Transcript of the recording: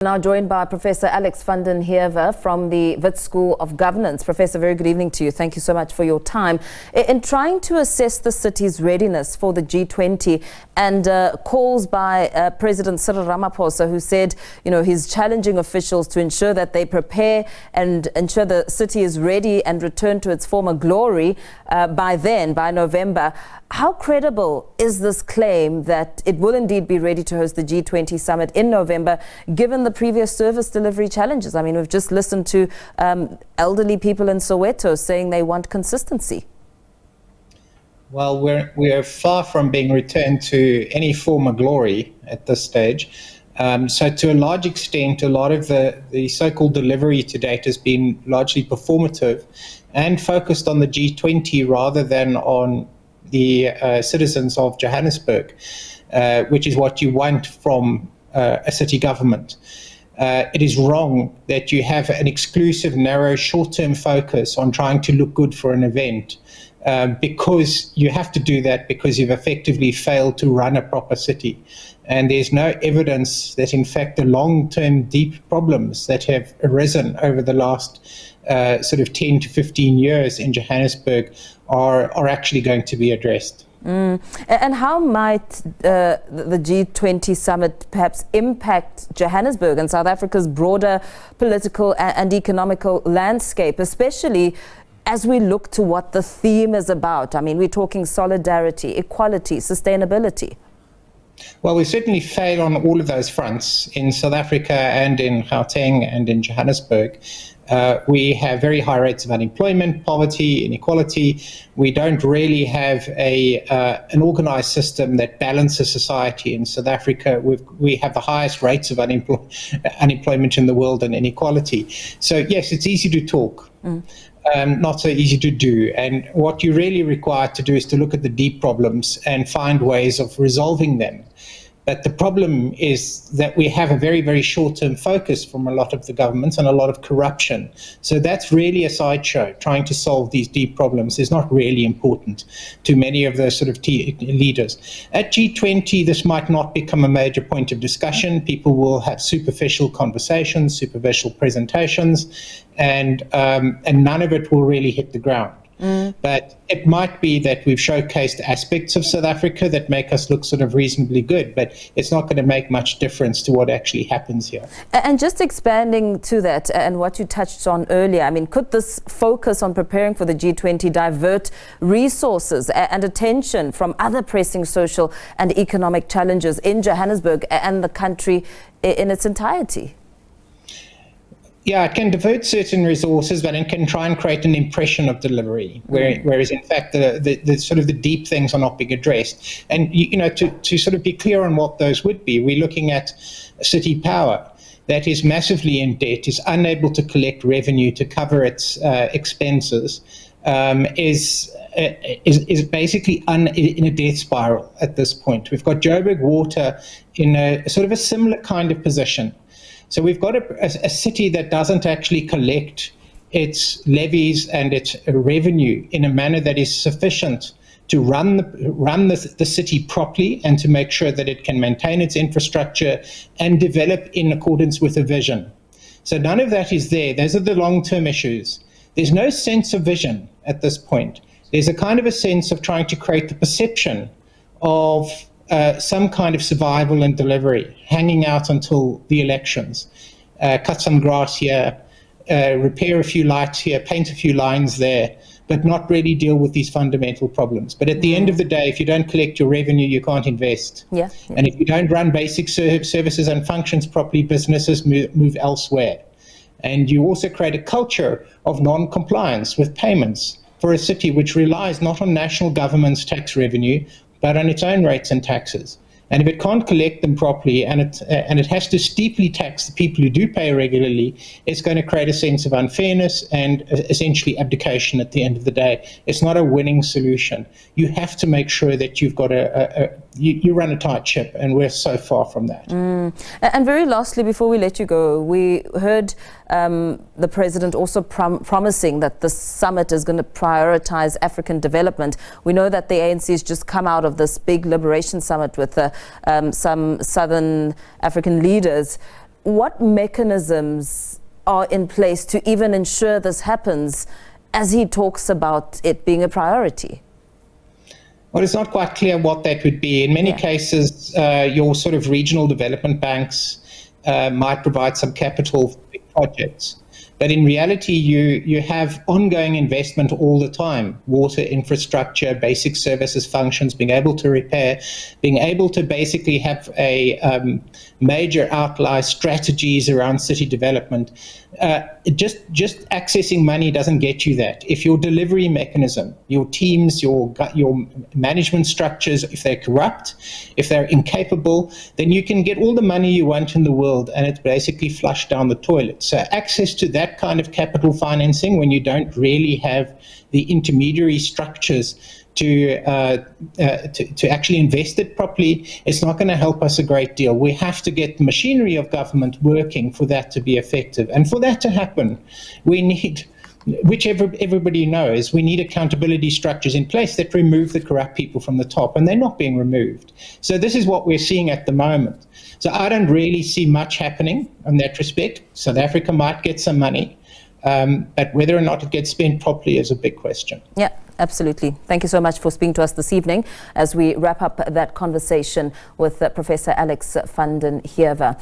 Now joined by Professor Alex van den Heever from the Wits School of Governance. Professor, very good evening to you. Thank you so much for your time. In trying to assess the city's readiness for the G20 and calls by President Cyril Ramaphosa, who said, he's challenging officials to ensure that they prepare and ensure the city is ready and return to its former glory by November. How credible is this claim that it will indeed be ready to host the G20 summit in November, given the previous service delivery challenges? I mean, we've just listened to elderly people in Soweto saying they want consistency. Well, we are far from being returned to any former glory at this stage. So to a large extent, a lot of the so-called delivery to date has been largely performative and focused on the G20 rather than on the citizens of Johannesburg, which is what you want from a city government. It is wrong that you have an exclusive, narrow, short-term focus on trying to look good for an event, because you have to do that because you've effectively failed to run a proper city. And there's no evidence that, in fact, the long-term deep problems that have arisen over the last sort of 10 to 15 years in Johannesburg are actually going to be addressed. And how might the G20 summit perhaps impact Johannesburg and South Africa's broader political and economical landscape, especially as we look to what the theme is about? I mean, we're talking solidarity, equality, sustainability. Well, we certainly fail on all of those fronts in South Africa and in Gauteng and in Johannesburg. We have very high rates of unemployment, poverty, inequality. We don't really have an organized system that balances society. In South Africa, we have the highest rates of unemployment in the world and inequality. So yes, it's easy to talk. Not so easy to do. And what you really require to do is to look at the deep problems and find ways of resolving them. But the problem is that we have a very, very short-term focus from a lot of the governments and a lot of corruption. So that's really a sideshow. Trying to solve these deep problems is not really important to many of the sort of leaders. At G20, this might not become a major point of discussion. People will have superficial conversations, superficial presentations, and none of it will really hit the ground. But it might be that we've showcased aspects of South Africa that make us look sort of reasonably good, but it's not going to make much difference to what actually happens here. And just expanding to that and what you touched on earlier, I mean, could this focus on preparing for the G20 divert resources and attention from other pressing social and economic challenges in Johannesburg and the country in its entirety? Yeah, it can divert certain resources, but it can try and create an impression of delivery, whereas in fact the sort of the deep things are not being addressed. And to sort of be clear on what those would be, we're looking at a city power that is massively in debt, is unable to collect revenue to cover its expenses, is basically in a death spiral at this point. We've got Joburg Water in a sort of a similar kind of position. So we've got a city that doesn't actually collect its levies and its revenue in a manner that is sufficient to run the city properly and to make sure that it can maintain its infrastructure and develop in accordance with a vision. So none of that is there. Those are the long-term issues. There's no sense of vision at this point. There's a kind of a sense of trying to create the perception of some kind of survival and delivery, hanging out until the elections, cut some grass here, repair a few lights here, paint a few lines there, but not really deal with these fundamental problems. But at the end of the day, if you don't collect your revenue, you can't invest. Yeah. And if you don't run basic services and functions properly, businesses move elsewhere. And you also create a culture of non-compliance with payments for a city which relies not on national government's tax revenue, but on its own rates and taxes. And if it can't collect them properly and it has to steeply tax the people who do pay regularly, it's going to create a sense of unfairness and essentially abdication at the end of the day. It's not a winning solution. You have to make sure that you've got you run a tight ship, and we're so far from that. And very lastly, before we let you go, we heard the president also promising that the summit is going to prioritize African development. We know that the ANC has just come out of this big liberation summit with some Southern African leaders. what mechanisms are in place to even ensure this happens, as he talks about it being a priority? Well, it's not quite clear what that would be. In many cases, your sort of regional development banks might provide some capital for big projects. But in reality, you have ongoing investment all the time: water infrastructure, basic services functions, being able to repair, being able to basically have a major outlier strategies around city development. Just accessing money doesn't get you that. If your delivery mechanism, your teams, your management structures, if they're corrupt, if they're incapable, then you can get all the money you want in the world and it's basically flushed down the toilet. So access to that kind of capital financing, when you don't really have the intermediary structures to actually invest it properly, it's not going to help us a great deal. We have to get the machinery of government working for that to be effective. And for that to happen, we need, which everybody knows, we need accountability structures in place that remove the corrupt people from the top, and they're not being removed. So this is what we're seeing at the moment. So I don't really see much happening in that respect. South Africa might get some money, but whether or not it gets spent properly is a big question. Yeah, absolutely. Thank you so much for speaking to us this evening as we wrap up that conversation with Professor Alex van den Heever.